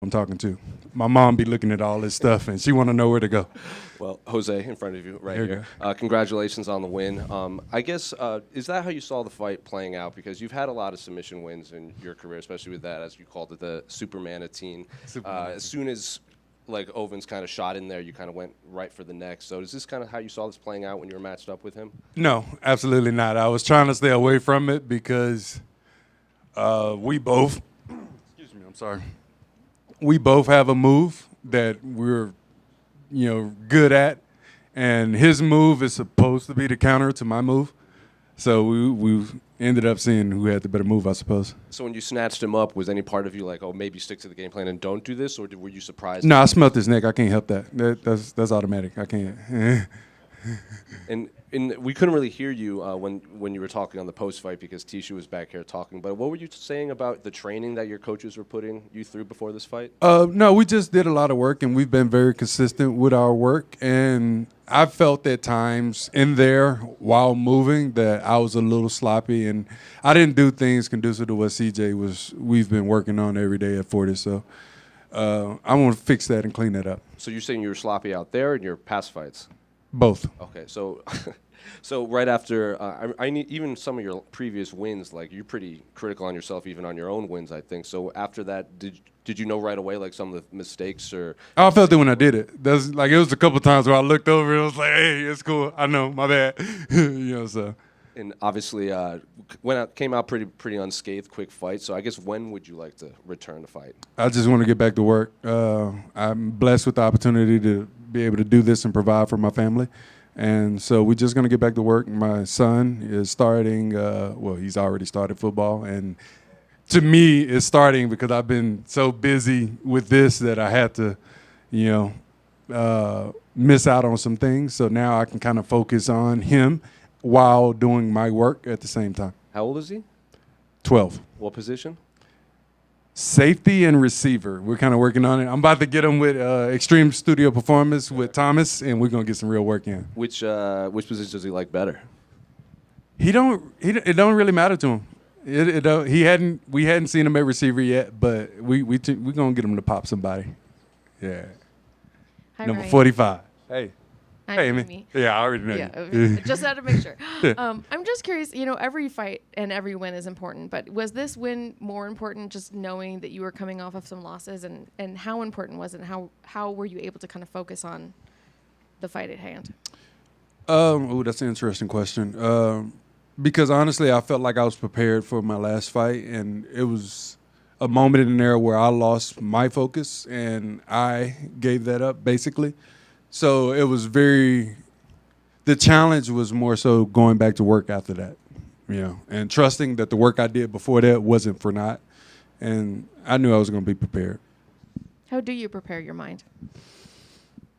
I'm talking to. My mom be looking at all this stuff, and she want to know where to go. Well, Jose, in front of you right There you here. Congratulations on the win. I guess, is that how you saw the fight playing out? Because you've had a lot of submission wins in your career, especially with that, as you called it, the Supermanatine. As soon as Ovince kind of shot in there, you kind of went right for the neck. So is this kind of how you saw this playing out when you were matched up with him? No, absolutely not. I was trying to stay away from it because we both, excuse me, I'm sorry. We both have a move that we're, good at, and his move is supposed to be the counter to my move. So we ended up seeing who had the better move, I suppose. So when you snatched him up, was any part of you like, oh, maybe stick to the game plan and don't do this, or were you surprised? No, I smelt his neck. I can't help that. That's automatic. I can't. And we couldn't really hear you when you were talking on the post-fight because Tisha was back here talking. But what were you saying about the training that your coaches were putting you through before this fight? No, we just did a lot of work, and we've been very consistent with our work. And I felt at times in there while moving that I was a little sloppy, and I didn't do things conducive to what we've been working on every day at Fortis. So I want to fix that and clean that up. So you're saying you were sloppy out there in your past fights? Both. Okay, so so right after, I need even some of your previous wins, you're pretty critical on yourself, even on your own wins, I think. So after that, did you know right away some of the mistakes or? I felt it when I did it. It was a couple times where I looked over and I was like, "Hey, it's cool. I know, my bad." So. And obviously, came out pretty unscathed, quick fight. So I guess when would you like to return to fight? I just want to get back to work. I'm blessed with the opportunity to be able to do this and provide for my family. And so we're just going to get back to work. My son is starting, he's already started football. And to me, it's starting because I've been so busy with this that I had to, miss out on some things. So now I can kind of focus on him while doing my work at the same time. How old is he? 12. What position? Safety and receiver. We're kind of working on it. I'm about to get him with Extreme Studio Performance with Thomas, and we're gonna get some real work in. Which position does he like better? It don't really matter to him. We hadn't seen him at receiver yet, but we gonna get him to pop somebody. Yeah. Hi, Number Ryan. 45. Hey. I'm Hey, Amy. Yeah, I already know you. Just had to make sure. I'm just curious. Every fight and every win is important, but was this win more important? Just knowing that you were coming off of some losses, and how important was it? And how were you able to kind of focus on the fight at hand? That's an interesting question. Because honestly, I felt like I was prepared for my last fight, and it was a moment in there where I lost my focus, and I gave that up basically. So it was the challenge was more so going back to work after that, and trusting that the work I did before that wasn't for naught. And I knew I was going to be prepared. How do you prepare your mind?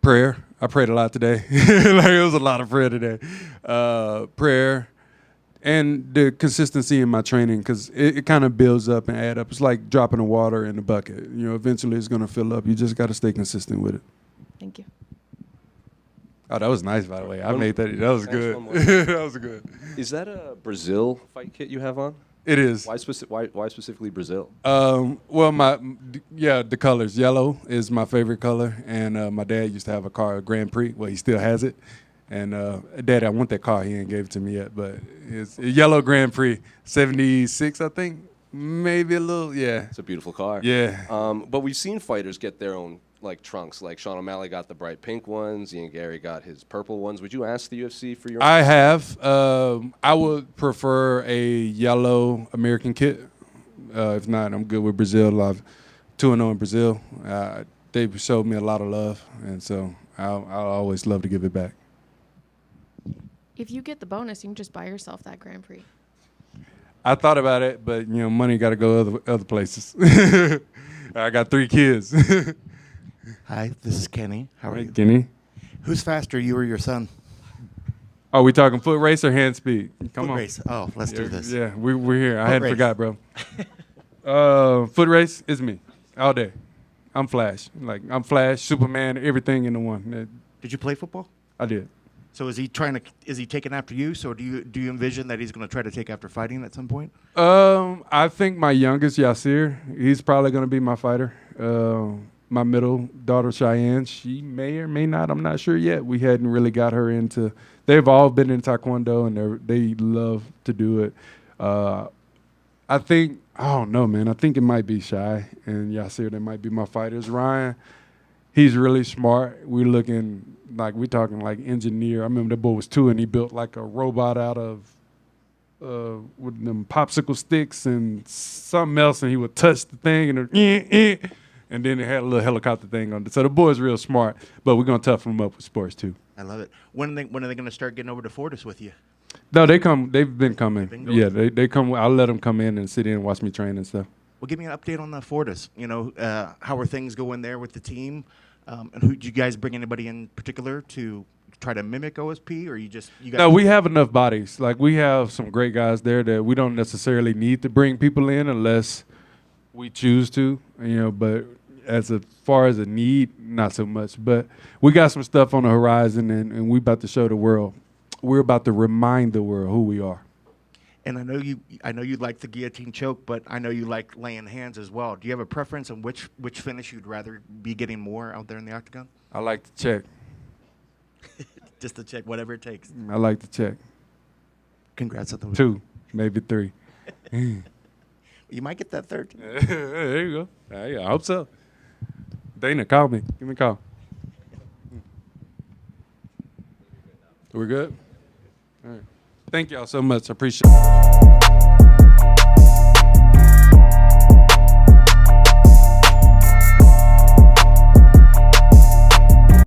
Prayer. I prayed a lot today. It was a lot of prayer today. Prayer and the consistency in my training, because it kind of builds up and add up. It's like dropping the water in the bucket. Eventually it's going to fill up. You just got to stay consistent with it. Thank you. Oh, that was nice, by the way. I made that. That was good. That was good. Is that a Brazil fight kit you have on? It is. Why specifically Brazil? The colors. Yellow is my favorite color, and my dad used to have a car, a Grand Prix. Well, he still has it. And Dad, I want that car. He ain't gave it to me yet, but it's a yellow Grand Prix, 76, I think. Maybe a little, yeah. It's a beautiful car. Yeah. But we've seen fighters get their own trunks. Like Sean O'Malley got the bright pink ones. Ian Gary got his purple ones. Would you ask the UFC for your? I have. I would prefer a yellow American kit. If not, I'm good with Brazil. I've 2-0 in Brazil. They've showed me a lot of love, and so I'll always love to give it back. If you get the bonus, you can just buy yourself that Grand Prix. I thought about it, but money got to go other places. I got 3 kids. Hi, this is Kenny. How are you? Kenny. Who's faster, you or your son? Are we talking foot race or hand speed? Come Foot on. race. Oh, let's do this. Yeah, we're here. I Foot hadn't race. forgot, bro. Foot race is me all day. I'm Flash. I'm Flash, Superman, everything in the one. Did you play football? I did. So is he taking after you? So do you envision that he's going to try to take after fighting at some point? I think my youngest, Yasir, he's probably going to be my fighter. My middle daughter, Cheyenne, she may or may not. I'm not sure yet. We hadn't really got her into. They've all been in Taekwondo, and they love to do it. I think, I don't know, man. I think it might be Shy and Yasir. They might be my fighters. Ryan, he's really smart. We're talking like engineer. I remember that boy was 2 and he built like a robot out of with them popsicle sticks and something else, and he would touch the thing and then it had a little helicopter thing on it. So the boy's real smart, but we're gonna toughen him up with sports too. I love it. When are they going to start getting over to Fortis with you? No, they come. They've been coming. Going? Yeah, they come. I'll let them come in and sit in and watch me train and stuff. Well, give me an update on the Fortis. How are things going there with the team? And did you guys bring anybody in particular to try to mimic OSP, or you guys? No, we have enough bodies. Like, we have some great guys there that we don't necessarily need to bring people in unless we choose to. But as far as a need, not so much. But we got some stuff on the horizon, and we about to show the world. We're about to remind the world who we are. And I know you like the guillotine choke, but I know you like laying hands as well. Do you have a preference on which finish you'd rather be getting more out there in the octagon? I like to check. Just to check, whatever it takes. I like to check. Congrats on the 2, maybe 3. You might get that third. There you go. I hope so. Dana, call me. Give me a call. We're good? All right. Thank y'all so much. I appreciate it.